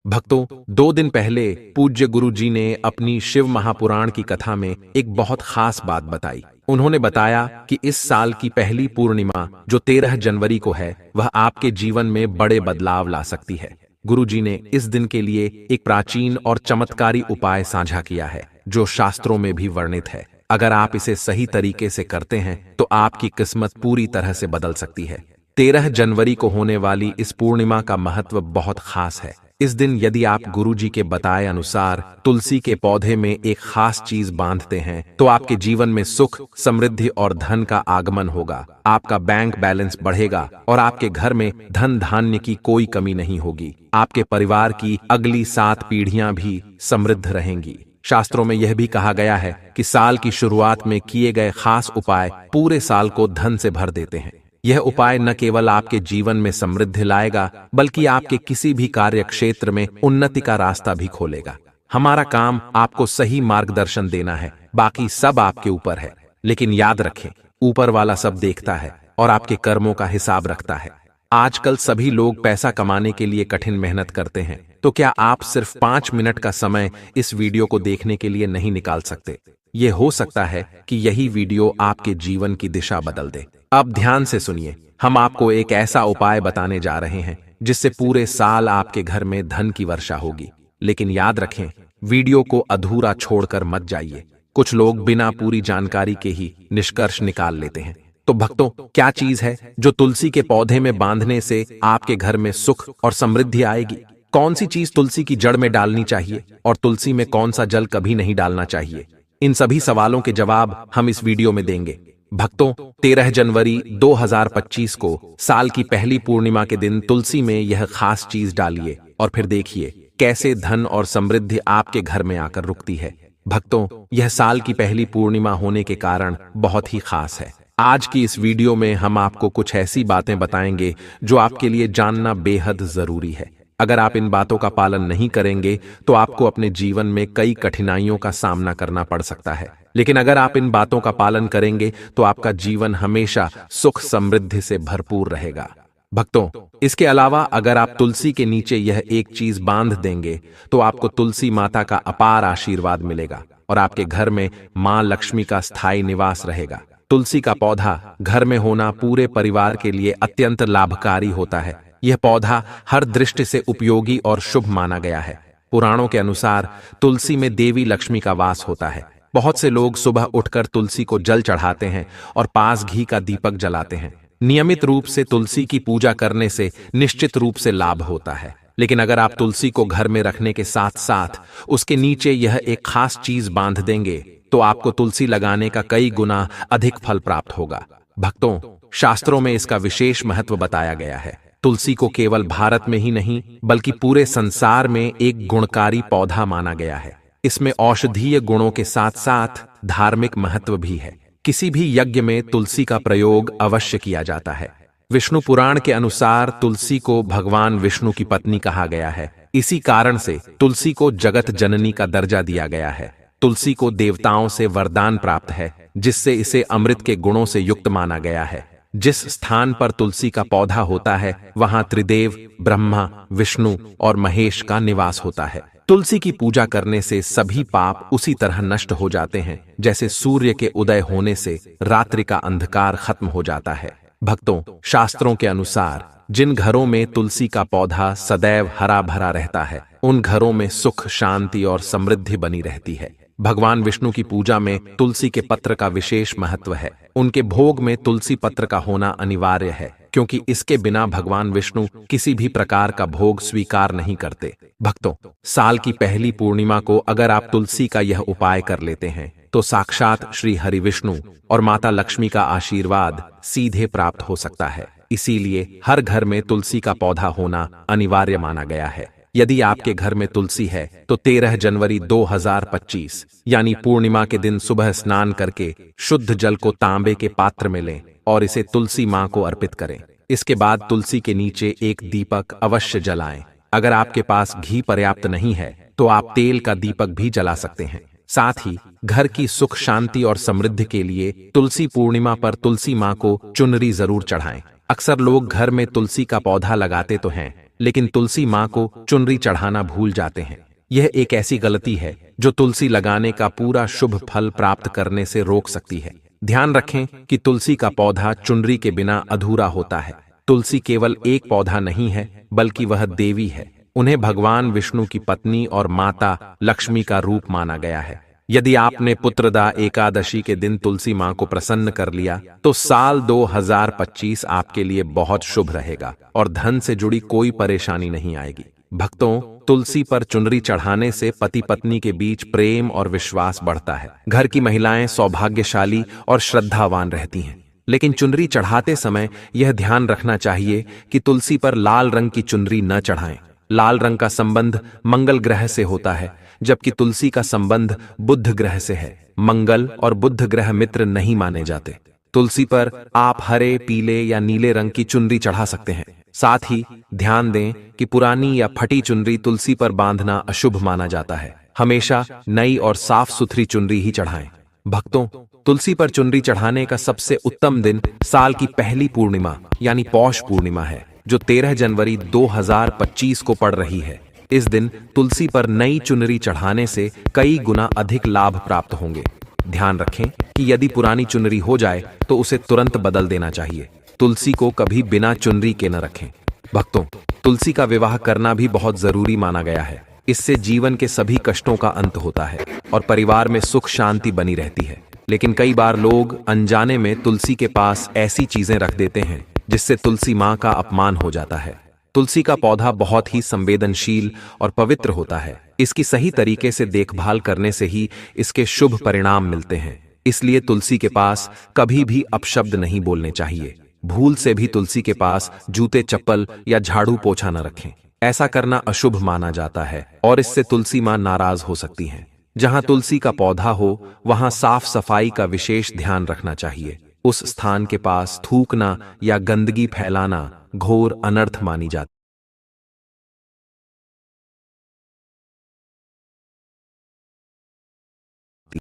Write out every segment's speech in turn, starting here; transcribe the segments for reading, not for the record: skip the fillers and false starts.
भक्तों, 2 दिन पहले पूज्य गुरु जी ने अपनी शिव महापुराण की कथा में एक बहुत खास बात बताई। उन्होंने बताया कि इस साल की पहली पूर्णिमा जो 13 जनवरी को है, वह आपके जीवन में बड़े बदलाव ला सकती है। गुरु जी ने इस दिन के लिए एक प्राचीन और चमत्कारी उपाय साझा किया है, जो शास्त्रों में भी वर्णित है। अगर आप इसे सही तरीके से करते हैं तो आपकी किस्मत पूरी तरह से बदल सकती है। 13 जनवरी को होने वाली इस पूर्णिमा का महत्व बहुत खास है। इस दिन यदि आप गुरुजी के बताए अनुसार तुलसी के पौधे में एक खास चीज बांधते हैं तो आपके जीवन में सुख, समृद्धि और धन का आगमन होगा। आपका बैंक बैलेंस बढ़ेगा और आपके घर में धन धान्य की कोई कमी नहीं होगी। आपके परिवार की अगली 7 पीढ़ियां भी समृद्ध रहेंगी। शास्त्रों में यह भी कहा गया है कि साल की शुरुआत में किए गए खास उपाय पूरे साल को धन से भर देते हैं। यह उपाय न केवल आपके जीवन में समृद्धि लाएगा, बल्कि आपके किसी भी कार्य क्षेत्र में उन्नति का रास्ता भी खोलेगा। हमारा काम आपको सही मार्गदर्शन देना है, बाकी सब आपके ऊपर है। लेकिन याद रखें, ऊपर वाला सब देखता है और आपके कर्मों का हिसाब रखता है। आजकल सभी लोग पैसा कमाने के लिए कठिन मेहनत करते हैं, तो क्या आप सिर्फ 5 मिनट का समय इस वीडियो को देखने के लिए नहीं निकाल सकते? ये हो सकता है कि यही वीडियो आपके जीवन की दिशा बदल दे। अब ध्यान से सुनिए, हम आपको एक ऐसा उपाय बताने जा रहे हैं जिससे पूरे साल आपके घर में धन की वर्षा होगी। लेकिन याद रखें, वीडियो को अधूरा छोड़कर मत जाइए। कुछ लोग बिना पूरी जानकारी के ही निष्कर्ष निकाल लेते हैं। तो भक्तों, क्या चीज है जो तुलसी के पौधे में बांधने से आपके घर में सुख और समृद्धि आएगी? कौन सी चीज तुलसी की जड़ में डालनी चाहिए और तुलसी में कौन सा जल कभी नहीं डालना चाहिए? इन सभी सवालों के जवाब हम इस वीडियो में देंगे। भक्तों, 13 जनवरी 2025 को साल की पहली पूर्णिमा के दिन तुलसी में यह खास चीज डालिए और फिर देखिए कैसे धन और समृद्धि आपके घर में आकर रुकती है। भक्तों, यह साल की पहली पूर्णिमा होने के कारण बहुत ही खास है। आज की इस वीडियो में हम आपको कुछ ऐसी बातें बताएंगे जो आपके लिए जानना बेहद जरूरी है। अगर आप इन बातों का पालन नहीं करेंगे तो आपको अपने जीवन में कई कठिनाइयों का सामना करना पड़ सकता है। लेकिन अगर आप इन बातों का पालन करेंगे तो आपका जीवन हमेशा सुख समृद्धि से भरपूर रहेगा। भक्तों, इसके अलावा अगर आप तुलसी के नीचे यह एक चीज बांध देंगे तो आपको तुलसी माता का अपार आशीर्वाद मिलेगा और आपके घर में मां लक्ष्मी का स्थायी निवास रहेगा। तुलसी का पौधा घर में होना पूरे परिवार के लिए अत्यंत लाभकारी होता है। यह पौधा हर दृष्टि से उपयोगी और शुभ माना गया है। पुराणों के अनुसार तुलसी में देवी लक्ष्मी का वास होता है। बहुत से लोग सुबह उठकर तुलसी को जल चढ़ाते हैं और पास घी का दीपक जलाते हैं। नियमित रूप से तुलसी की पूजा करने से निश्चित रूप से लाभ होता है। लेकिन अगर आप तुलसी को घर में रखने के साथ साथ उसके नीचे यह एक खास चीज बांध देंगे तो आपको तुलसी लगाने का कई गुना अधिक फल प्राप्त होगा। भक्तों, शास्त्रों में इसका विशेष महत्व बताया गया है। तुलसी को केवल भारत में ही नहीं बल्कि पूरे संसार में एक गुणकारी पौधा माना गया है। इसमें औषधीय गुणों के साथ साथ धार्मिक महत्व भी है। किसी भी यज्ञ में तुलसी का प्रयोग अवश्य किया जाता है। विष्णु पुराण के अनुसार तुलसी को भगवान विष्णु की पत्नी कहा गया है। इसी कारण से तुलसी को जगत जननी का दर्जा दिया गया है। तुलसी को देवताओं से वरदान प्राप्त है, जिससे इसे अमृत के गुणों से युक्त माना गया है। जिस स्थान पर तुलसी का पौधा होता है वहां त्रिदेव ब्रह्मा, विष्णु और महेश का निवास होता है। तुलसी की पूजा करने से सभी पाप उसी तरह नष्ट हो जाते हैं जैसे सूर्य के उदय होने से रात्रि का अंधकार खत्म हो जाता है। भक्तों, शास्त्रों के अनुसार जिन घरों में तुलसी का पौधा सदैव हरा भरा रहता है, उन घरों में सुख, शांति और समृद्धि बनी रहती है। भगवान विष्णु की पूजा में तुलसी के पत्र का विशेष महत्व है। उनके भोग में तुलसी पत्र का होना अनिवार्य है, क्योंकि इसके बिना भगवान विष्णु किसी भी प्रकार का भोग स्वीकार नहीं करते। भक्तों, साल की पहली पूर्णिमा को अगर आप तुलसी का यह उपाय कर लेते हैं तो साक्षात श्री हरि विष्णु और माता लक्ष्मी का आशीर्वाद सीधे प्राप्त हो सकता है। इसीलिए हर घर में तुलसी का पौधा होना अनिवार्य माना गया है। यदि आपके घर में तुलसी है तो 13 जनवरी 2025 यानी पूर्णिमा के दिन सुबह स्नान करके शुद्ध जल को तांबे के पात्र में लें और इसे तुलसी मां को अर्पित करें। इसके बाद तुलसी के नीचे एक दीपक अवश्य जलाएं। अगर आपके पास घी पर्याप्त नहीं है तो आप तेल का दीपक भी जला सकते हैं। साथ ही घर की सुख, शांति और समृद्धि के लिए तुलसी पूर्णिमा पर तुलसी मां को चुनरी जरूर चढ़ाएं। अक्सर लोग घर में तुलसी का पौधा लगाते तो हैं, लेकिन तुलसी माँ को चुनरी चढ़ाना भूल जाते हैं। यह एक ऐसी गलती है जो तुलसी लगाने का पूरा शुभ फल प्राप्त करने से रोक सकती है। ध्यान रखें कि तुलसी का पौधा चुनरी के बिना अधूरा होता है। तुलसी केवल एक पौधा नहीं है, बल्कि वह देवी है। उन्हें भगवान विष्णु की पत्नी और माता लक्ष्मी का रूप माना गया है। यदि आपने पुत्रदा एकादशी के दिन तुलसी माँ को प्रसन्न कर लिया, तो साल 2025 आपके लिए बहुत शुभ रहेगा और धन से जुड़ी कोई परेशानी नहीं आएगी। भक्तों, तुलसी पर चुनरी चढ़ाने से पति पत्नी के बीच प्रेम और विश्वास बढ़ता है। घर की महिलाएं सौभाग्यशाली और श्रद्धावान रहती हैं। लेकिन चुनरी चढ़ाते समय यह ध्यान रखना चाहिए कि तुलसी पर लाल रंग की चुनरी न चढ़ाएं। लाल रंग का संबंध मंगल ग्रह से होता है, जबकि तुलसी का संबंध बुध ग्रह से है। मंगल और बुध ग्रह मित्र नहीं माने जाते। तुलसी पर आप हरे, पीले या नीले रंग की चुनरी चढ़ा सकते हैं। साथ ही ध्यान दें कि पुरानी या फटी चुनरी तुलसी पर बांधना अशुभ माना जाता है। हमेशा नई और साफ सुथरी चुनरी ही चढ़ाएं। भक्तों, तुलसी पर चुनरी चढ़ाने का सबसे उत्तम दिन साल की पहली पूर्णिमा यानी पौष पूर्णिमा है, जो 13 जनवरी 2025 को पड़ रही है। इस दिन तुलसी पर नई चुनरी चढ़ाने से कई गुना अधिक लाभ प्राप्त होंगे। ध्यान रखें कि यदि पुरानी चुनरी हो जाए तो उसे तुरंत बदल देना चाहिए। तुलसी को कभी बिना चुनरी के न रखें। भक्तों, तुलसी का विवाह करना भी बहुत जरूरी माना गया है। इससे जीवन के सभी कष्टों का अंत होता है और परिवार में सुख शांति बनी रहती है। लेकिन कई बार लोग अनजाने में तुलसी के पास ऐसी चीजें रख देते हैं जिससे तुलसी माँ का अपमान हो जाता है। तुलसी का पौधा बहुत ही संवेदनशील और पवित्र होता है। इसकी सही तरीके से देखभाल करने से ही इसके शुभ परिणाम मिलते हैं। इसलिए तुलसी के पास कभी भी अपशब्द नहीं बोलने चाहिए। भूल से भी तुलसी के पास जूते, चप्पल या झाड़ू पोछा न रखें। ऐसा करना अशुभ माना जाता है और इससे तुलसी माँ नाराज हो सकती हैं। जहां तुलसी का पौधा हो, वहां साफ सफाई का विशेष ध्यान रखना चाहिए। उस स्थान के पास थूकना या गंदगी फैलाना घोर अनर्थ मानी जाती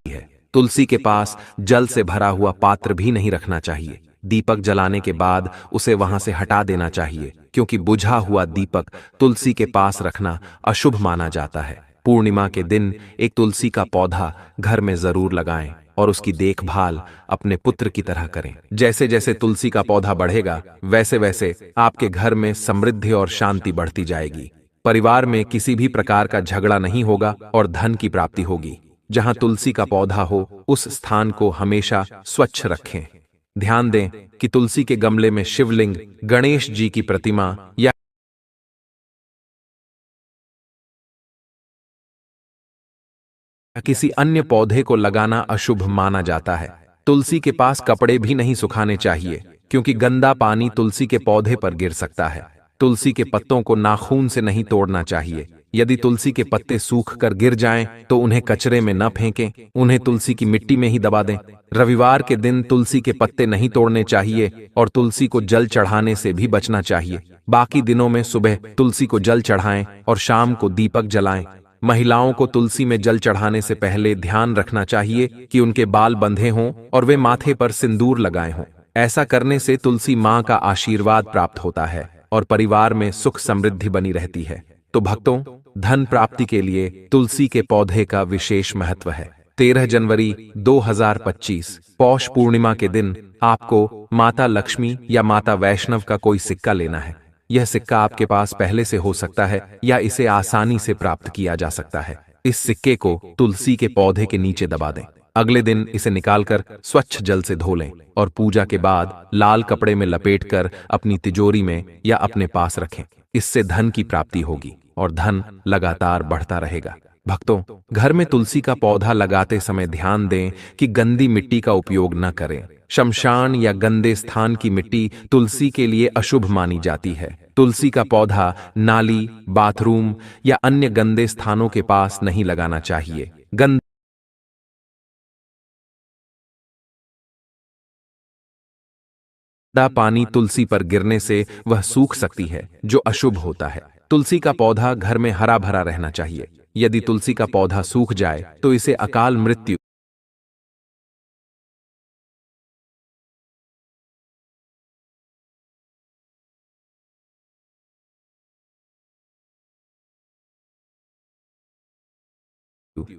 है। तुलसी के पास जल से भरा हुआ पात्र भी नहीं रखना चाहिए। दीपक जलाने के बाद उसे वहां से हटा देना चाहिए, क्योंकि बुझा हुआ दीपक तुलसी के पास रखना अशुभ माना जाता है। पूर्णिमा के दिन एक तुलसी का पौधा घर में जरूर लगाएं और उसकी देखभाल अपने पुत्र की तरह करें। जैसे जैसे तुलसी का पौधा बढ़ेगा, वैसे वैसे आपके घर में समृद्धि और शांति बढ़ती जाएगी। परिवार में किसी भी प्रकार का झगड़ा नहीं होगा और धन की प्राप्ति होगी। जहां तुलसी का पौधा हो, उस स्थान को हमेशा स्वच्छ रखें। ध्यान दें कि तुलसी के गमले में शिवलिंग, गणेश जी की प्रतिमा या किसी अन्य पौधे को लगाना अशुभ माना जाता है। तुलसी के पास कपड़े भी नहीं सुखाने चाहिए, क्योंकि गंदा पानी तुलसी के पौधे पर गिर सकता है। तुलसी के पत्तों को नाखून से नहीं तोड़ना चाहिए। यदि तुलसी के पत्ते सूख कर गिर जाएं, तो उन्हें कचरे में न फेंकें, उन्हें तुलसी की मिट्टी में ही दबा दें। रविवार के दिन तुलसी के पत्ते नहीं तोड़ने चाहिए और तुलसी को जल चढ़ाने से भी बचना चाहिए। बाकी दिनों में सुबह तुलसी को जल चढ़ाएं और शाम को दीपक जलाएं। महिलाओं को तुलसी में जल चढ़ाने से पहले ध्यान रखना चाहिए कि उनके बाल बंधे हों और वे माथे पर सिंदूर लगाए हों। ऐसा करने से तुलसी माँ का आशीर्वाद प्राप्त होता है और परिवार में सुख समृद्धि बनी रहती है। तो भक्तों, धन प्राप्ति के लिए तुलसी के पौधे का विशेष महत्व है। 13 जनवरी 2025 पौष पूर्णिमा के दिन आपको माता लक्ष्मी या माता वैष्णव का कोई सिक्का लेना है। यह सिक्का आपके पास पहले से हो सकता है या इसे आसानी से प्राप्त किया जा सकता है। इस सिक्के को तुलसी के पौधे के नीचे दबा दें। अगले दिन इसे निकालकर स्वच्छ जल से धो लें और पूजा के बाद लाल कपड़े में लपेटकर अपनी तिजोरी में या अपने पास रखें। इससे धन की प्राप्ति होगी और धन लगातार बढ़ता रहेगा। भक्तों, घर में तुलसी का पौधा लगाते समय ध्यान दें कि गंदी मिट्टी का उपयोग न करें। शमशान या गंदे स्थान की मिट्टी तुलसी के लिए अशुभ मानी जाती है। तुलसी का पौधा नाली, बाथरूम या अन्य गंदे स्थानों के पास नहीं लगाना चाहिए। गंदा पानी तुलसी पर गिरने से वह सूख सकती है, जो अशुभ होता है। तुलसी का पौधा घर में हरा भरा रहना चाहिए। यदि तुलसी का पौधा सूख जाए तो इसे अकाल मृत्यु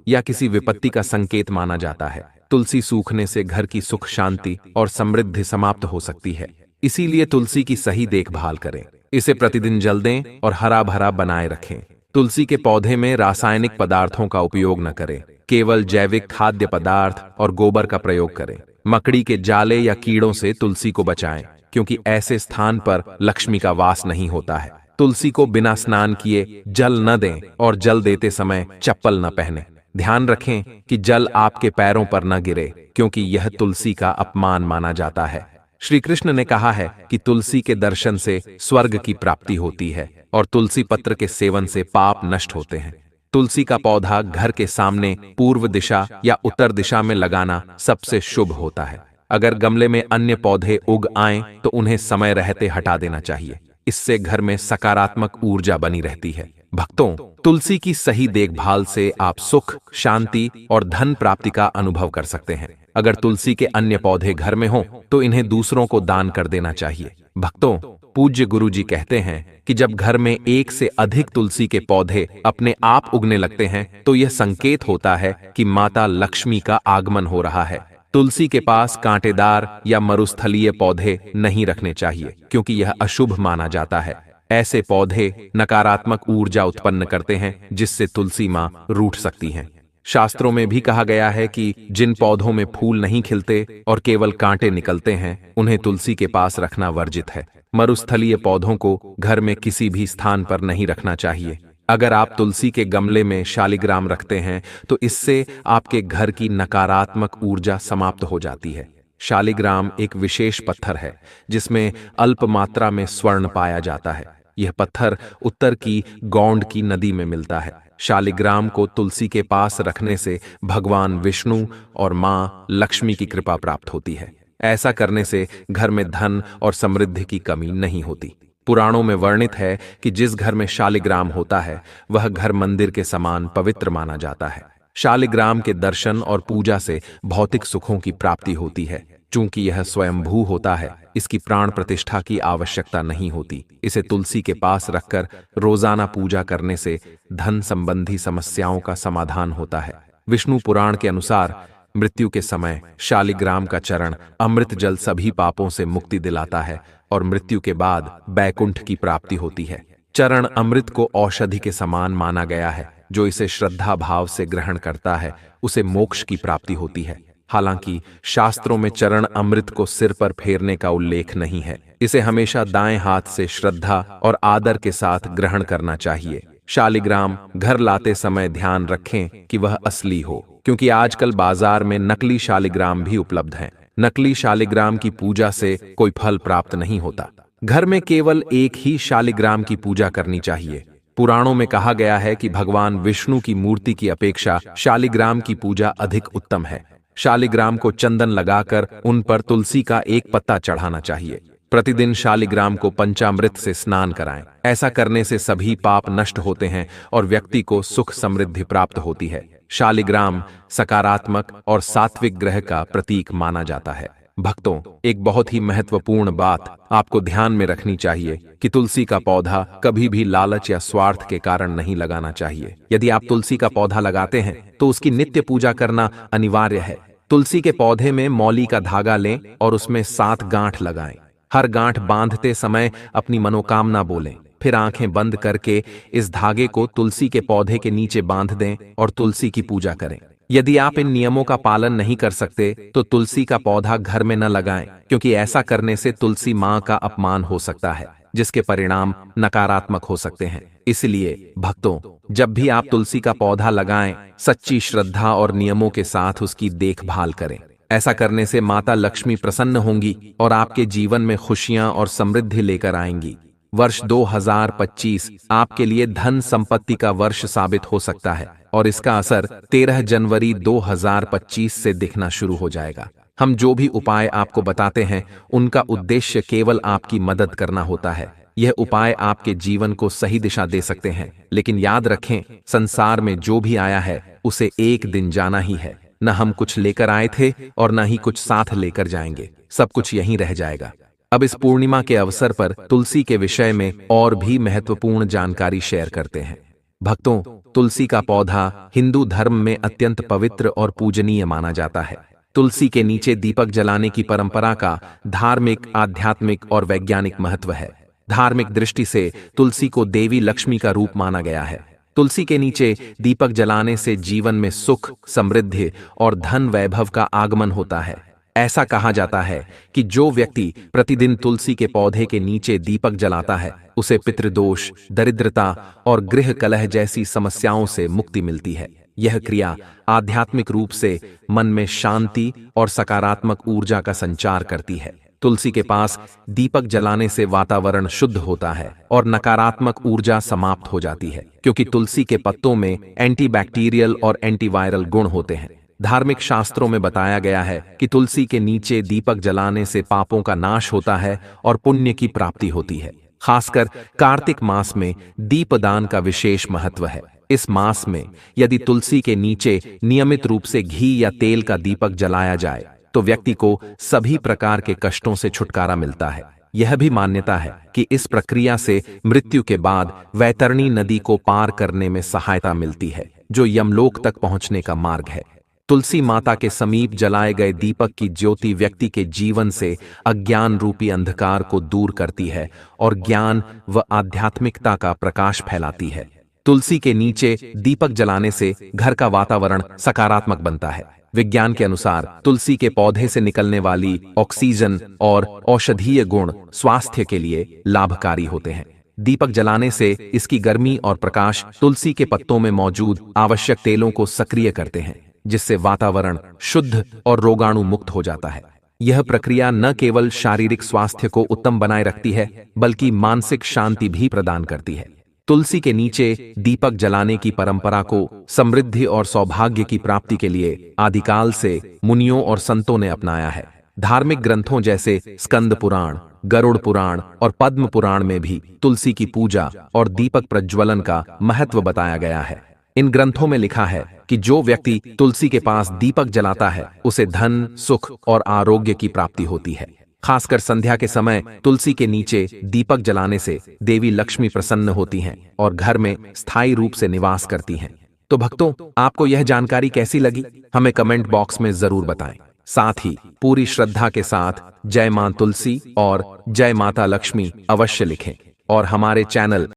या किसी विपत्ति का संकेत माना जाता है। तुलसी सूखने से घर की सुख शांति और समृद्धि समाप्त हो सकती है। इसीलिए तुलसी की सही देखभाल करें। इसे प्रतिदिन जल दें और हरा भरा बनाए रखें। तुलसी के पौधे में रासायनिक पदार्थों का उपयोग न करें। केवल जैविक खाद्य पदार्थ और गोबर का प्रयोग करें। मकड़ी के जाले या कीड़ों से तुलसी को बचाएं, क्योंकि ऐसे स्थान पर लक्ष्मी का वास नहीं होता है। तुलसी को बिना स्नान किए जल न दें और जल देते समय चप्पल न पहने। ध्यान रखें कि जल आपके पैरों पर न गिरे, क्योंकि यह तुलसी का अपमान माना जाता है। श्री कृष्ण ने कहा है कि तुलसी के दर्शन से स्वर्ग की प्राप्ति होती है और तुलसी पत्र के सेवन से पाप नष्ट होते हैं। तुलसी का पौधा घर के सामने पूर्व दिशा या उत्तर दिशा में लगाना सबसे शुभ होता है। अगर गमले में अन्य पौधे उग आएं तो उन्हें समय रहते हटा देना चाहिए। इससे घर में सकारात्मक ऊर्जा बनी रहती है। भक्तों, तुलसी की सही देखभाल से आप सुख, शांति और धन प्राप्ति का अनुभव कर सकते हैं। अगर तुलसी के अन्य पौधे घर में हों तो इन्हें दूसरों को दान कर देना चाहिए। भक्तों, पूज्य गुरु जी कहते हैं कि जब घर में एक से अधिक तुलसी के पौधे अपने आप उगने लगते हैं तो यह संकेत होता है कि माता लक्ष्मी का आगमन हो रहा है। तुलसी के पास कांटेदार या मरुस्थलीय पौधे नहीं रखने चाहिए, क्योंकि यह अशुभ माना जाता है। ऐसे पौधे नकारात्मक ऊर्जा उत्पन्न करते हैं, जिससे तुलसी मां रूठ सकती हैं। शास्त्रों में भी कहा गया है कि जिन पौधों में फूल नहीं खिलते और केवल कांटे निकलते हैं, उन्हें तुलसी के पास रखना वर्जित है। मरुस्थलीय पौधों को घर में किसी भी स्थान पर नहीं रखना चाहिए। अगर आप तुलसी के गमले में शालिग्राम रखते हैं तो इससे आपके घर की नकारात्मक ऊर्जा समाप्त हो जाती है। शालिग्राम एक विशेष पत्थर है जिसमें अल्प मात्रा में स्वर्ण पाया जाता है। यह पत्थर उत्तर की गौंड की नदी में मिलता है। शालिग्राम को तुलसी के पास रखने से भगवान विष्णु और मां लक्ष्मी की कृपा प्राप्त होती है। ऐसा करने से घर में धन और समृद्धि की कमी नहीं होती। पुराणों में वर्णित है कि जिस घर में शालिग्राम होता है वह घर मंदिर के समान पवित्र माना जाता है। शालिग्राम के दर्शन और पूजा से भौतिक सुखों की प्राप्ति होती है। चूंकि यह स्वयंभू होता है, इसकी प्राण प्रतिष्ठा की आवश्यकता नहीं होती। इसे तुलसी के पास रखकर रोजाना पूजा करने से धन संबंधी समस्याओं का समाधान होता है। विष्णु पुराण के अनुसार मृत्यु के समय शालिग्राम का चरण अमृत जल सभी पापों से मुक्ति दिलाता है और मृत्यु के बाद बैकुंठ की प्राप्ति होती है। चरण अमृत को औषधि के समान माना गया है। जो इसे श्रद्धा भाव से ग्रहण करता है उसे मोक्ष की प्राप्ति होती है। हालांकि शास्त्रों में चरण अमृत को सिर पर फेरने का उल्लेख नहीं है। इसे हमेशा दाएं हाथ से श्रद्धा और आदर के साथ ग्रहण करना चाहिए। शालिग्राम घर लाते समय ध्यान रखें कि वह असली हो, क्योंकि आजकल बाजार में नकली शालिग्राम भी उपलब्ध हैं। नकली शालिग्राम की पूजा से कोई फल प्राप्त नहीं होता। घर में केवल एक ही शालिग्राम की पूजा करनी चाहिए। पुराणों में कहा गया है कि भगवान विष्णु की मूर्ति की अपेक्षा शालिग्राम की पूजा अधिक उत्तम है। शालिग्राम को चंदन लगाकर उन पर तुलसी का एक पत्ता चढ़ाना चाहिए। प्रतिदिन शालिग्राम को पंचामृत से स्नान कराएं। ऐसा करने से सभी पाप नष्ट होते हैं और व्यक्ति को सुख समृद्धि प्राप्त होती है। शालिग्राम सकारात्मक और सात्विक ग्रह का प्रतीक माना जाता है। भक्तों, एक बहुत ही महत्वपूर्ण बात आपको ध्यान में रखनी चाहिए कि तुलसी का पौधा कभी भी लालच या स्वार्थ के कारण नहीं लगाना चाहिए। यदि आप तुलसी का पौधा लगाते हैं तो उसकी नित्य पूजा करना अनिवार्य है। तुलसी के पौधे में मौली का धागा लें और उसमें 7 गांठ लगाएं। हर गांठ बांधते समय अपनी मनोकामना बोलें। फिर आंखें बंद करके इस धागे को तुलसी के पौधे के नीचे बांध दें और तुलसी की पूजा करें। यदि आप इन नियमों का पालन नहीं कर सकते तो तुलसी का पौधा घर में न लगाएं, क्योंकि ऐसा करने से तुलसी मां का अपमान हो सकता है, जिसके परिणाम नकारात्मक हो सकते हैं। इसलिए भक्तों, जब भी आप तुलसी का पौधा लगाएं, सच्ची श्रद्धा और नियमों के साथ उसकी देखभाल करें। ऐसा करने से माता लक्ष्मी प्रसन्न होंगी और आपके जीवन में खुशियां और समृद्धि लेकर आएंगी। वर्ष 2025 आपके लिए धन संपत्ति का वर्ष साबित हो सकता है और इसका असर 13 जनवरी 2025 से दिखना शुरू हो जाएगा। हम जो भी उपाय आपको बताते हैं उनका उद्देश्य केवल आपकी मदद करना होता है। यह उपाय आपके जीवन को सही दिशा दे सकते हैं, लेकिन याद रखें, संसार में जो भी आया है उसे एक दिन जाना ही है। न हम कुछ लेकर आए थे और न ही कुछ साथ लेकर जाएंगे। सब कुछ यहीं रह जाएगा। अब इस पूर्णिमा के अवसर पर तुलसी के विषय में और भी महत्वपूर्ण जानकारी शेयर करते हैं। भक्तों, तुलसी का पौधा हिंदू धर्म में अत्यंत पवित्र और पूजनीय माना जाता है। तुलसी के नीचे दीपक जलाने की परंपरा का धार्मिक, आध्यात्मिक और वैज्ञानिक महत्व है। धार्मिक दृष्टि से तुलसी को देवी लक्ष्मी का रूप माना गया है। तुलसी के नीचे दीपक जलाने से जीवन में सुख, समृद्धि और धन वैभव का आगमन होता है। ऐसा कहा जाता है कि जो व्यक्ति प्रतिदिन तुलसी के पौधे के नीचे दीपक जलाता है, उसे पितृदोष, दरिद्रता और गृह कलह जैसी समस्याओं से मुक्ति मिलती है। यह क्रिया आध्यात्मिक रूप से मन में शांति और सकारात्मक ऊर्जा का संचार करती है। तुलसी के पास दीपक जलाने से वातावरण शुद्ध होता है और नकारात्मक ऊर्जा समाप्त हो जाती है, क्योंकि तुलसी के पत्तों में एंटीबैक्टीरियल और एंटीवायरल गुण होते हैं। धार्मिक शास्त्रों में बताया गया है कि तुलसी के नीचे दीपक जलाने से पापों का नाश होता है और पुण्य की प्राप्ति होती है। खासकर कार्तिक मास में दीपदान का विशेष महत्व है। इस मास में यदि तुलसी के नीचे नियमित रूप से घी या तेल का दीपक जलाया जाए तो व्यक्ति को सभी प्रकार के कष्टों से छुटकारा मिलता है। यह भी मान्यता है कि इस प्रक्रिया से मृत्यु के बाद वैतरणी नदी को पार करने में सहायता मिलती है, जो यमलोक तक पहुंचने का मार्ग है। तुलसी माता के समीप जलाए गए दीपक की ज्योति व्यक्ति के जीवन से अज्ञान रूपी अंधकार को दूर करती है और ज्ञान व आध्यात्मिकता का प्रकाश फैलाती है। तुलसी के नीचे दीपक जलाने से घर का वातावरण सकारात्मक बनता है। विज्ञान के अनुसार तुलसी के पौधे से निकलने वाली ऑक्सीजन और औषधीय गुण स्वास्थ्य के लिए लाभकारी होते हैं। दीपक जलाने से इसकी गर्मी और प्रकाश तुलसी के पत्तों में मौजूद आवश्यक तेलों को सक्रिय करते हैं, जिससे वातावरण शुद्ध और रोगाणु मुक्त हो जाता है। यह प्रक्रिया न केवल शारीरिक स्वास्थ्य को उत्तम बनाए रखती है, बल्कि मानसिक शांति भी प्रदान करती है। तुलसी के नीचे दीपक जलाने की परंपरा को समृद्धि और सौभाग्य की प्राप्ति के लिए आदिकाल से मुनियों और संतों ने अपनाया है। धार्मिक ग्रंथों जैसे स्कंद पुराण, गरुड़ पुराण और पद्म पुराण में भी तुलसी की पूजा और दीपक प्रज्वलन का महत्व बताया गया है। इन ग्रंथों में लिखा है कि जो व्यक्ति तुलसी के पास दीपक जलाता है, उसे धन, सुख और आरोग्य की प्राप्ति होती है। खासकर संध्या के समय तुलसी के नीचे दीपक जलाने से देवी लक्ष्मी प्रसन्न होती हैं और घर में स्थायी रूप से निवास करती हैं। तो भक्तों, आपको यह जानकारी कैसी लगी, हमें कमेंट बॉक्स में जरूर बताएं। साथ ही पूरी श्रद्धा के साथ जय मां तुलसी और जय माता लक्ष्मी अवश्य लिखें और हमारे चैनल